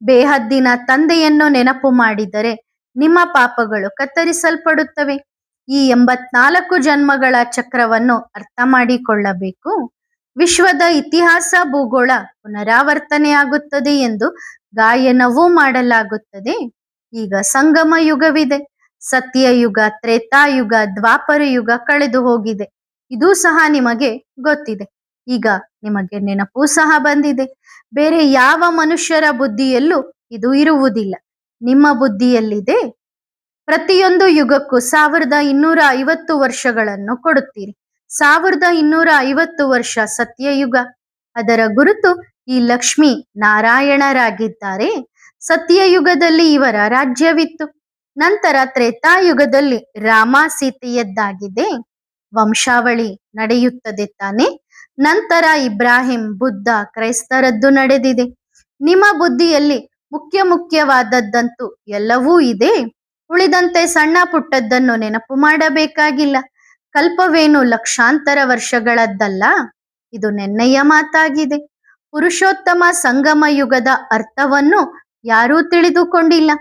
ಬೇಹದ್ದಿನ ತಂದೆಯನ್ನು ನೆನಪು ಮಾಡಿದರೆ ನಿಮ್ಮ ಪಾಪಗಳು ಕತ್ತರಿಸಲ್ಪಡುತ್ತವೆ. ಈ 84 ಜನ್ಮಗಳ ಚಕ್ರವನ್ನು ಅರ್ಥ ಮಾಡಿಕೊಳ್ಳಬೇಕು. ವಿಶ್ವದ ಇತಿಹಾಸ ಭೂಗೋಳ ಪುನರಾವರ್ತನೆಯಾಗುತ್ತದೆ ಎಂದು ಗಾಯನವೂ ಮಾಡಲಾಗುತ್ತದೆ. ಈಗ ಸಂಗಮ ಯುಗವಿದೆ. ಸತ್ಯಯುಗ, ತ್ರೇತಾಯುಗ, ದ್ವಾಪರ ಯುಗ ಕಳೆದು ಹೋಗಿದೆ. ಇದೂ ಸಹ ನಿಮಗೆ ಗೊತ್ತಿದೆ. ಈಗ ನಿಮಗೆ ನೆನಪು ಸಹ ಬಂದಿದೆ. ಬೇರೆ ಯಾವ ಮನುಷ್ಯರ ಬುದ್ಧಿಯಲ್ಲೂ ಇದು ಇರುವುದಿಲ್ಲ, ನಿಮ್ಮ ಬುದ್ಧಿಯಲ್ಲಿದೆ. ಪ್ರತಿಯೊಂದು ಯುಗಕ್ಕೂ 1250 ವರ್ಷಗಳನ್ನು ಕೊಡುತ್ತೀರಿ. 1250 ವರ್ಷ ಸತ್ಯಯುಗ. ಅದರ ಗುರುತು ಈ ಲಕ್ಷ್ಮೀ ನಾರಾಯಣರಾಗಿದ್ದಾರೆ. ಸತ್ಯಯುಗದಲ್ಲಿ ಇವರ ರಾಜ್ಯವಿತ್ತು. ನಂತರ ತ್ರೇತಾಯುಗದಲ್ಲಿ ರಾಮ ಸೀತೆಯದ್ದಾಗಿದೆ. ವಂಶಾವಳಿ ನಡೆಯುತ್ತದೆ ತಾನೆ. ನಂತರ ಇಬ್ರಾಹಿಂ, ಬುದ್ಧ, ಕ್ರೈಸ್ತರದ್ದು ನಡೆದಿದೆ. ನಿಮ್ಮ ಬುದ್ಧಿಯಲ್ಲಿ ಮುಖ್ಯವಾದದ್ದಂತೂ ಎಲ್ಲವೂ ಇದೆ. ಉಳಿದಂತೆ ಸಣ್ಣ ಪುಟ್ಟದ್ದನ್ನು ನೆನಪು ಮಾಡಬೇಕಾಗಿಲ್ಲ. ಕಲ್ಪವೇನು ಲಕ್ಷಾಂತರ ವರ್ಷಗಳದ್ದಲ್ಲ, ಇದು ನೆನ್ನೆಯ ಮಾತಾಗಿದೆ. ಪುರುಷೋತ್ತಮ ಸಂಗಮ ಯುಗದ ಅರ್ಥವನ್ನು ಯಾರೂ ತಿಳಿದುಕೊಂಡಿಲ್ಲ.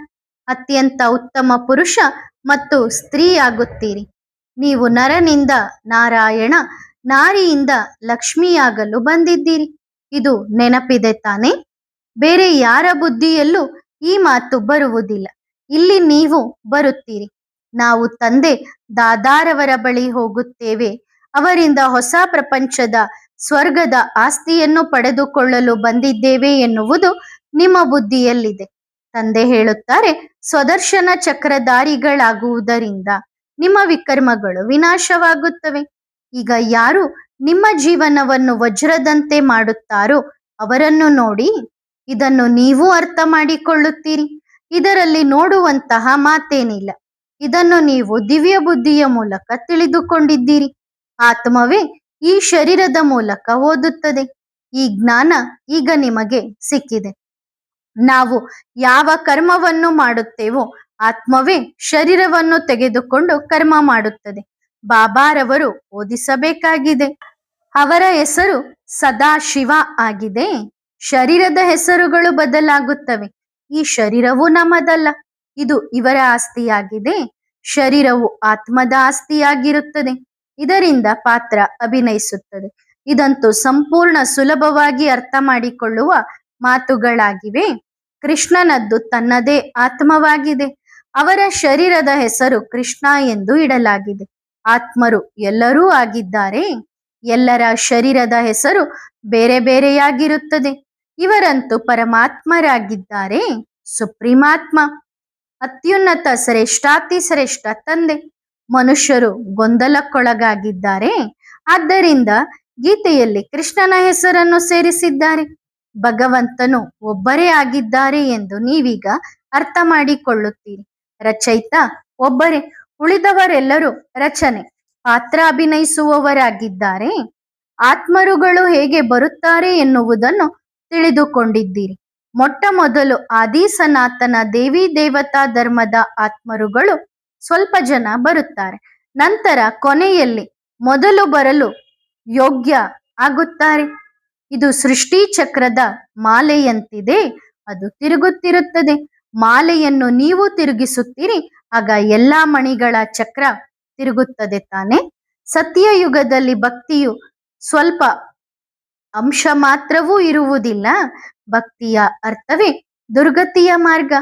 ಅತ್ಯಂತ ಉತ್ತಮ ಪುರುಷ ಮತ್ತು ಸ್ತ್ರೀಯಾಗುತ್ತೀರಿ. ನೀವು ನರನಿಂದ ನಾರಾಯಣ, ನಾರಿಯಿಂದ ಲಕ್ಷ್ಮಿಯಾಗಲು ಬಂದಿದ್ದೀರಿ. ಇದು ನೆನಪಿದೆ ತಾನೆ. ಬೇರೆ ಯಾರ ಬುದ್ಧಿಯಲ್ಲೂ ಈ ಮಾತು ಬರುವುದಿಲ್ಲ. ಇಲ್ಲಿ ನೀವು ಬರುತ್ತೀರಿ. ನಾವು ತಂದೆ ದಾದಾರವರ ಬಳಿ ಹೋಗುತ್ತೇವೆ. ಅವರಿಂದ ಹೊಸ ಪ್ರಪಂಚದ ಸ್ವರ್ಗದ ಆಸ್ತಿಯನ್ನು ಪಡೆದುಕೊಳ್ಳಲು ಬಂದಿದ್ದೇವೆ ಎನ್ನುವುದು ನಿಮ್ಮ ಬುದ್ಧಿಯಲ್ಲಿದೆ. ತಂದೆ ಹೇಳುತ್ತಾರೆ, ಸ್ವದರ್ಶನ ಚಕ್ರಧಾರಿಗಳಾಗುವುದರಿಂದ ನಿಮ್ಮ ವಿಕರ್ಮಗಳು ವಿನಾಶವಾಗುತ್ತವೆ. ಈಗ ಯಾರು ನಿಮ್ಮ ಜೀವನವನ್ನು ವಜ್ರದಂತೆ ಮಾಡುತ್ತಾರೋ ಅವರನ್ನು ನೋಡಿ. ಇದನ್ನು ನೀವು ಅರ್ಥ ಮಾಡಿಕೊಳ್ಳುತ್ತೀರಿ. ಇದರಲ್ಲಿ ನೋಡುವಂತಹ ಮಾತೇನಿಲ್ಲ. ಇದನ್ನು ನೀವು ದಿವ್ಯ ಬುದ್ಧಿಯ ಮೂಲಕ ತಿಳಿದುಕೊಂಡಿದ್ದೀರಿ. ಆತ್ಮವೇ ಈ ಶರೀರದ ಮೂಲಕ ಓದುತ್ತದೆ. ಈ ಜ್ಞಾನ ಈಗ ನಿಮಗೆ ಸಿಕ್ಕಿದೆ. ನಾವು ಯಾವ ಕರ್ಮವನ್ನು ಮಾಡುತ್ತೇವೋ ಆತ್ಮವೇ ಶರೀರವನ್ನು ತೆಗೆದುಕೊಂಡು ಕರ್ಮ ಮಾಡುತ್ತದೆ. ಬಾಬಾರವರು ಓದಿಸಬೇಕಾಗಿದೆ. ಅವರ ಹೆಸರು ಸದಾ ಶಿವ ಆಗಿದೆ. ಶರೀರದ ಹೆಸರುಗಳು ಬದಲಾಗುತ್ತವೆ. ಈ ಶರೀರವು ನಮ್ಮದಲ್ಲ, ಇದು ಇವರ ಆಸ್ತಿಯಾಗಿದೆ. ಶರೀರವು ಆತ್ಮದ ಆಸ್ತಿಯಾಗಿರುತ್ತದೆ. ಇದರಿಂದ ಪಾತ್ರ ಅಭಿನಯಿಸುತ್ತದೆ. ಇದಂತೂ ಸಂಪೂರ್ಣ ಸುಲಭವಾಗಿ ಅರ್ಥ ಮಾಡಿಕೊಳ್ಳುವ ಮಾತುಗಳಾಗಿವೆ. ಕೃಷ್ಣನದ್ದು ತನ್ನದೇ ಆತ್ಮವಾಗಿದೆ. ಅವರ ಶರೀರದ ಹೆಸರು ಕೃಷ್ಣ ಎಂದು ಇಡಲಾಗಿದೆ. ಆತ್ಮರು ಎಲ್ಲರೂ ಆಗಿದ್ದಾರೆ. ಎಲ್ಲರ ಶರೀರದ ಹೆಸರು ಬೇರೆ ಬೇರೆಯಾಗಿರುತ್ತದೆ. ಇವರಂತೂ ಪರಮಾತ್ಮರಾಗಿದ್ದಾರೆ. ಸುಪ್ರೀಮಾತ್ಮ, ಅತ್ಯುನ್ನತ ಶ್ರೇಷ್ಠಾತಿ ಶ್ರೇಷ್ಠ ತಂದೆ. ಮನುಷ್ಯರು ಗೊಂದಲಕ್ಕೊಳಗಾಗಿದ್ದಾರೆ. ಆದ್ದರಿಂದ ಗೀತೆಯಲ್ಲಿ ಕೃಷ್ಣನ ಹೆಸರನ್ನು ಸೇರಿಸಿದ್ದಾರೆ. ಭಗವಂತನು ಒಬ್ಬರೇ ಆಗಿದ್ದಾರೆ ಎಂದು ನೀವೀಗ ಅರ್ಥ ಮಾಡಿಕೊಳ್ಳುತ್ತೀರಿ. ರಚಯಿತ ಒಬ್ಬರೇ, ಉಳಿದವರೆಲ್ಲರೂ ರಚನೆ, ಪಾತ್ರ ಅಭಿನಯಿಸುವವರಾಗಿದ್ದಾರೆ. ಆತ್ಮರುಗಳು ಹೇಗೆ ಬರುತ್ತಾರೆ ಎನ್ನುವುದನ್ನು ತಿಳಿದುಕೊಂಡಿದ್ದೀರಿ. ಮೊಟ್ಟ ಮೊದಲು ಆದಿ ಸನಾತನ ದೇವಿ ದೇವತಾ ಧರ್ಮದ ಆತ್ಮರುಗಳು ಸ್ವಲ್ಪ ಜನ ಬರುತ್ತಾರೆ. ನಂತರ ಕೊನೆಯಲ್ಲಿ ಮೊದಲು ಬರಲು ಯೋಗ್ಯ ಆಗುತ್ತಾರೆ. ಇದು ಸೃಷ್ಟಿ ಚಕ್ರದ ಮಾಲೆಯಂತಿದೆ. ಅದು ತಿರುಗುತ್ತಿರುತ್ತದೆ. ಮಾಲೆಯನ್ನು ನೀವು ತಿರುಗಿಸುತ್ತೀರಿ, ಆಗ ಎಲ್ಲಾ ಮಣಿಗಳ ಚಕ್ರ ತಿರುಗುತ್ತದೆ ತಾನೆ. ಸತ್ಯಯುಗದಲ್ಲಿ ಭಕ್ತಿಯು ಸ್ವಲ್ಪ ಅಂಶ ಮಾತ್ರವೂ ಇರುವುದಿಲ್ಲ. ಭಕ್ತಿಯ ಅರ್ಥವೇ ದುರ್ಗತಿಯ ಮಾರ್ಗ.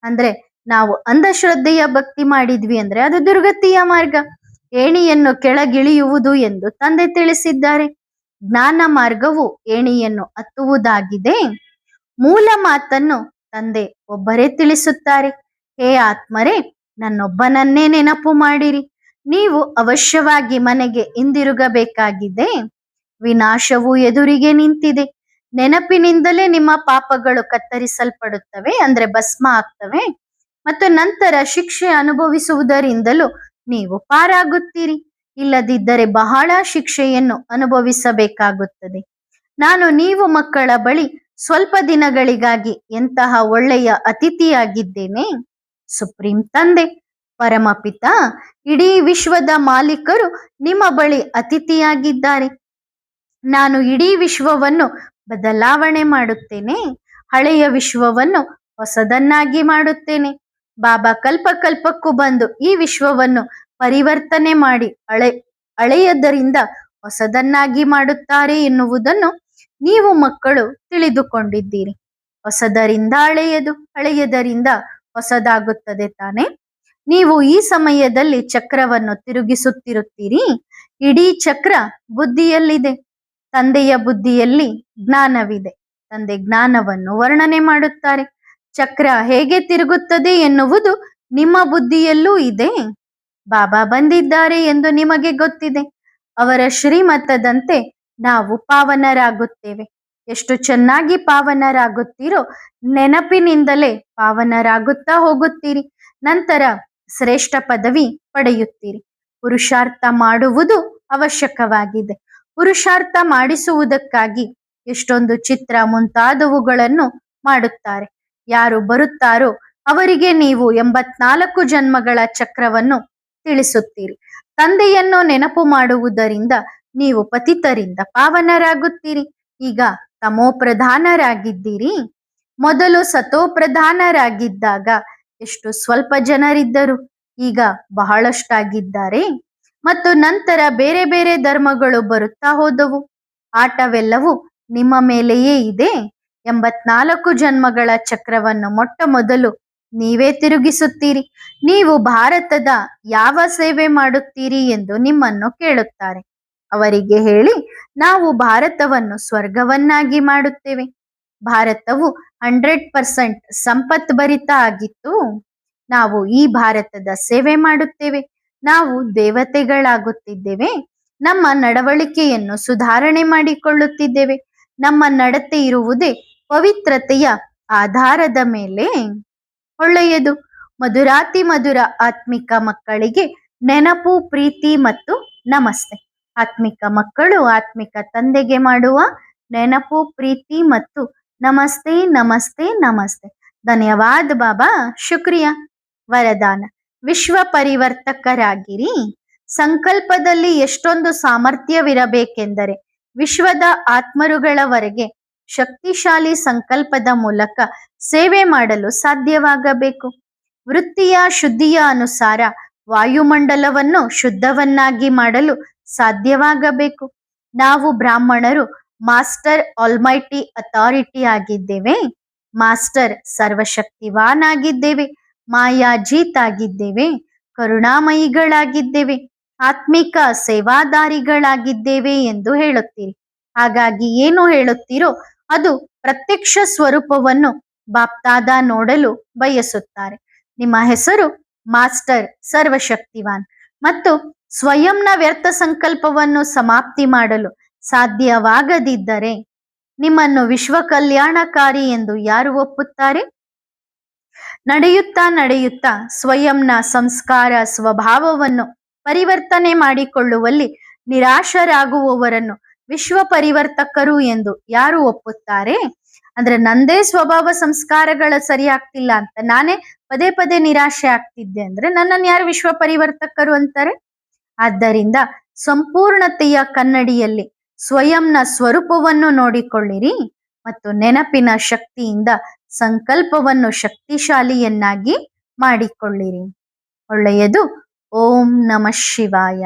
ಅಂದ್ರೆ ನಾವು ಅಂಧಶ್ರದ್ಧೆಯ ಭಕ್ತಿ ಮಾಡಿದ್ವಿ ಅಂದ್ರೆ ಅದು ದುರ್ಗತಿಯ ಮಾರ್ಗ. ಏಣಿಯನ್ನು ಕೆಳಗಿಳಿಯುವುದು ಎಂದು ತಂದೆ ತಿಳಿಸಿದ್ದಾರೆ. ಜ್ಞಾನ ಮಾರ್ಗವು ಏಣಿಯನ್ನು ಹತ್ತುವುದಾಗಿದೆ. ಮೂಲ ಮಾತನ್ನು ತಂದೆ ಒಬ್ಬರೇ ತಿಳಿಸುತ್ತಾರೆ. ಹೇ ಆತ್ಮರೇ, ನನ್ನೊಬ್ಬನನ್ನೇ ನೆನಪು ಮಾಡಿರಿ. ನೀವು ಅವಶ್ಯವಾಗಿ ಮನೆಗೆ ಹಿಂದಿರುಗಬೇಕಾಗಿದೆ. ವಿನಾಶವು ಎದುರಿಗೆ ನಿಂತಿದೆ. ನೆನಪಿನಿಂದಲೇ ನಿಮ್ಮ ಪಾಪಗಳು ಕತ್ತರಿಸಲ್ಪಡುತ್ತವೆ, ಅಂದ್ರೆ ಭಸ್ಮ ಆಗ್ತವೆ. ಮತ್ತು ನಂತರ ಶಿಕ್ಷೆ ಅನುಭವಿಸುವುದರಿಂದಲೂ ನೀವು ಪಾರಾಗುತ್ತೀರಿ. ಇಲ್ಲದಿದ್ದರೆ ಬಹಳ ಶಿಕ್ಷೆಯನ್ನು ಅನುಭವಿಸಬೇಕಾಗುತ್ತದೆ. ನಾನು ನೀವು ಮಕ್ಕಳ ಬಳಿ ಸ್ವಲ್ಪ ದಿನಗಳಿಗಾಗಿ ಎಂತಹ ಒಳ್ಳೆಯ ಅತಿಥಿಯಾಗಿದ್ದೇನೆ. ಸುಪ್ರೀಂ ತಂದೆ, ಪರಮಪಿತ, ಇಡೀ ವಿಶ್ವದ ಮಾಲೀಕರು ನಿಮ್ಮ ಬಳಿ ಅತಿಥಿಯಾಗಿದ್ದಾರೆ. ನಾನು ಇಡೀ ವಿಶ್ವವನ್ನು ಬದಲಾವಣೆ ಮಾಡುತ್ತೇನೆ. ಹಳೆಯ ವಿಶ್ವವನ್ನು ಹೊಸದನ್ನಾಗಿ ಮಾಡುತ್ತೇನೆ. ಬಾಬಾ ಕಲ್ಪಕ್ಕೂ ಬಂದು ಈ ವಿಶ್ವವನ್ನು ಪರಿವರ್ತನೆ ಮಾಡಿ ಹಳೆಯದರಿಂದ ಹೊಸದನ್ನಾಗಿ ಮಾಡುತ್ತಾರೆ ಎನ್ನುವುದನ್ನು ನೀವು ಮಕ್ಕಳು ತಿಳಿದುಕೊಂಡಿದ್ದೀರಿ. ಹೊಸದರಿಂದ ಹಳೆಯದು, ಹಳೆಯದರಿಂದ ಹೊಸದಾಗುತ್ತದೆ ತಾನೆ. ನೀವು ಈ ಸಮಯದಲ್ಲಿ ಚಕ್ರವನ್ನು ತಿರುಗಿಸುತ್ತಿರುತ್ತೀರಿ. ಇಡೀ ಚಕ್ರ ಬುದ್ಧಿಯಲ್ಲಿದೆ. ತಂದೆಯ ಬುದ್ಧಿಯಲ್ಲಿ ಜ್ಞಾನವಿದೆ. ತಂದೆ ಜ್ಞಾನವನ್ನು ವರ್ಣನೆ ಮಾಡುತ್ತಾರೆ. ಚಕ್ರ ಹೇಗೆ ತಿರುಗುತ್ತದೆ ಎನ್ನುವುದು ನಿಮ್ಮ ಬುದ್ಧಿಯಲ್ಲೂ ಇದೆ. ಬಾಬಾ ಬಂದಿದ್ದಾರೆ ಎಂದು ನಿಮಗೆ ಗೊತ್ತಿದೆ. ಅವರ ಶ್ರೀಮತದಂತೆ ನಾವು ಪಾವನರಾಗುತ್ತೇವೆ. ಎಷ್ಟು ಚೆನ್ನಾಗಿ ಪಾವನರಾಗುತ್ತೀರೋ ನೆನಪಿನಿಂದಲೇ ಪಾವನರಾಗುತ್ತಾ ಹೋಗುತ್ತೀರಿ. ನಂತರ ಶ್ರೇಷ್ಠ ಪದವಿ ಪಡೆಯುತ್ತೀರಿ. ಪುರುಷಾರ್ಥ ಮಾಡುವುದು ಅವಶ್ಯಕವಾಗಿದೆ. ಪುರುಷಾರ್ಥ ಮಾಡಿಸುವುದಕ್ಕಾಗಿ ಎಷ್ಟೊಂದು ಚಿತ್ರ ಮುಂತಾದವುಗಳನ್ನು ಮಾಡುತ್ತಾರೆ. ಯಾರು ಬರುತ್ತಾರೋ ಅವರಿಗೆ ನೀವು 84 ಜನ್ಮಗಳ ಚಕ್ರವನ್ನು ತಿಳಿಸುತ್ತೀರಿ. ತಂದೆಯನ್ನು ನೆನಪು ಮಾಡುವುದರಿಂದ ನೀವು ಪತಿತರಿಂದ ಪಾವನರಾಗುತ್ತೀರಿ. ಈಗ ತಮೋಪ್ರಧಾನರಾಗಿದ್ದೀರಿ. ಮೊದಲು ಸತೋಪ್ರಧಾನರಾಗಿದ್ದಾಗ ಎಷ್ಟು ಸ್ವಲ್ಪ ಜನರಿದ್ದರು, ಈಗ ಬಹಳಷ್ಟಾಗಿದ್ದಾರೆ. ಮತ್ತು ನಂತರ ಬೇರೆ ಬೇರೆ ಧರ್ಮಗಳು ಬರುತ್ತಾ ಹೋದವು. ಆಟವೆಲ್ಲವೂ ನಿಮ್ಮ ಮೇಲೆಯೇ ಇದೆ. 84 ಜನ್ಮಗಳ ಚಕ್ರವನ್ನು ಮೊಟ್ಟ ಮೊದಲು ನೀವೇ ತಿರುಗಿಸುತ್ತೀರಿ. ನೀವು ಭಾರತದ ಯಾವ ಸೇವೆ ಮಾಡುತ್ತೀರಿ ಎಂದು ನಿಮ್ಮನ್ನು ಕೇಳುತ್ತಾರೆ. ಅವರಿಗೆ ಹೇಳಿ, ನಾವು ಭಾರತವನ್ನು ಸ್ವರ್ಗವನ್ನಾಗಿ ಮಾಡುತ್ತೇವೆ. ಭಾರತವು 100% ಸಂಪತ್ಭರಿತ ಆಗಿತ್ತು. ನಾವು ಈ ಭಾರತದ ಸೇವೆ ಮಾಡುತ್ತೇವೆ. ನಾವು ದೇವತೆಗಳಾಗುತ್ತಿದ್ದೇವೆ. ನಮ್ಮ ನಡವಳಿಕೆಯನ್ನು ಸುಧಾರಣೆ ಮಾಡಿಕೊಳ್ಳುತ್ತಿದ್ದೇವೆ. ನಮ್ಮ ನಡತೆ ಇರುವುದೇ ಪವಿತ್ರತೆಯ ಆಧಾರದ ಮೇಲೆ. ಒಳ್ಳೆಯದು. ಮಧುರಾತಿ ಮಧುರ ಆತ್ಮಿಕ ಮಕ್ಕಳಿಗೆ ನೆನಪು, ಪ್ರೀತಿ ಮತ್ತು ನಮಸ್ತೆ. ಆತ್ಮಿಕ ಮಕ್ಕಳು ಆತ್ಮಿಕ ತಂದೆಗೆ ಮಾಡುವ ನೆನಪು, ಪ್ರೀತಿ ಮತ್ತು ನಮಸ್ತೆ ನಮಸ್ತೆ ನಮಸ್ತೆ. ಧನ್ಯವಾದ ಬಾಬಾ. ಶುಕ್ರಿಯಾ. ವರದಾನ: ವಿಶ್ವ ಪರಿವರ್ತಕರಾಗಿರಿ. ಸಂಕಲ್ಪದಲ್ಲಿ ಎಷ್ಟೊಂದು ಸಾಮರ್ಥ್ಯವಿರಬೇಕೆಂದರೆ ವಿಶ್ವದ ಆತ್ಮರುಗಳವರೆಗೆ ಶಕ್ತಿಶಾಲಿ ಸಂಕಲ್ಪದ ಮೂಲಕ ಸೇವೆ ಮಾಡಲು ಸಾಧ್ಯವಾಗಬೇಕು. ವೃತ್ತಿಯ ಶುದ್ಧಿಯ ಅನುಸಾರ ವಾಯುಮಂಡಲವನ್ನು ಶುದ್ಧವನ್ನಾಗಿ ಮಾಡಲು ಸಾಧ್ಯವಾಗಬೇಕು. ನಾವು ಬ್ರಾಹ್ಮಣರು ಮಾಸ್ಟರ್ ಆಲ್ಮೈಟಿ ಅಥಾರಿಟಿ ಆಗಿದ್ದೇವೆ. ಮಾಸ್ಟರ್ ಸರ್ವಶಕ್ತಿವಾನ್ ಆಗಿದ್ದೇವೆ. ಮಾಯಾಜೀತ್ ಆಗಿದ್ದೇವೆ. ಕರುಣಾಮಯಿಗಳಾಗಿದ್ದೇವೆ. ಆತ್ಮಿಕ ಸೇವಾದಾರಿಗಳಾಗಿದ್ದೇವೆ ಎಂದು ಹೇಳುತ್ತೀರಿ. ಹಾಗಾಗಿ ಏನು ಹೇಳುತ್ತೀರೋ ಅದು ಪ್ರತ್ಯಕ್ಷ ಸ್ವರೂಪವನ್ನು ಬಾಪ್ತಾದ ನೋಡಲು ಬಯಸುತ್ತಾರೆ. ನಿಮ್ಮ ಹೆಸರು ಮಾಸ್ಟರ್ ಸರ್ವಶಕ್ತಿವಾನ್ ಮತ್ತು ಸ್ವಯಂನ ವ್ಯರ್ಥ ಸಂಕಲ್ಪವನ್ನು ಸಮಾಪ್ತಿ ಮಾಡಲು ಸಾಧ್ಯವಾಗದಿದ್ದರೆ ನಿಮ್ಮನ್ನು ವಿಶ್ವ ಕಲ್ಯಾಣಕಾರಿ ಎಂದು ಯಾರು ಒಪ್ಪುತ್ತಾರೆ? ನಡೆಯುತ್ತಾ ನಡೆಯುತ್ತಾ ಸ್ವಯಂನ ಸಂಸ್ಕಾರ ಸ್ವಭಾವವನ್ನು ಪರಿವರ್ತನೆ ಮಾಡಿಕೊಳ್ಳುವಲ್ಲಿ ನಿರಾಶರಾಗುವವರನ್ನು ವಿಶ್ವ ಪರಿವರ್ತಕರು ಎಂದು ಯಾರು ಒಪ್ಪುತ್ತಾರೆ? ಅಂದ್ರೆ ನಂದೇ ಸ್ವಭಾವ ಸಂಸ್ಕಾರಗಳ ಸರಿ ಆಗ್ತಿಲ್ಲ ಅಂತ ನಾನೇ ಪದೇ ಪದೇ ನಿರಾಶೆ ಆಗ್ತಿದ್ದೆ ಅಂದ್ರೆ ನನ್ನನ್ನು ಯಾರು ವಿಶ್ವ ಪರಿವರ್ತಕರು ಅಂತಾರೆ? ಆದ್ದರಿಂದ ಸಂಪೂರ್ಣತೆಯ ಕನ್ನಡಿಯಲ್ಲಿ ಸ್ವಯಂನ ಸ್ವರೂಪವನ್ನು ನೋಡಿಕೊಳ್ಳಿರಿ ಮತ್ತು ನೆನಪಿನ ಶಕ್ತಿಯಿಂದ ಸಂಕಲ್ಪವನ್ನು ಶಕ್ತಿಶಾಲಿಯನ್ನಾಗಿ ಮಾಡಿಕೊಳ್ಳಿರಿ. ಒಳ್ಳೆಯದು. ಓಂ ನಮಃ ಶಿವಾಯ.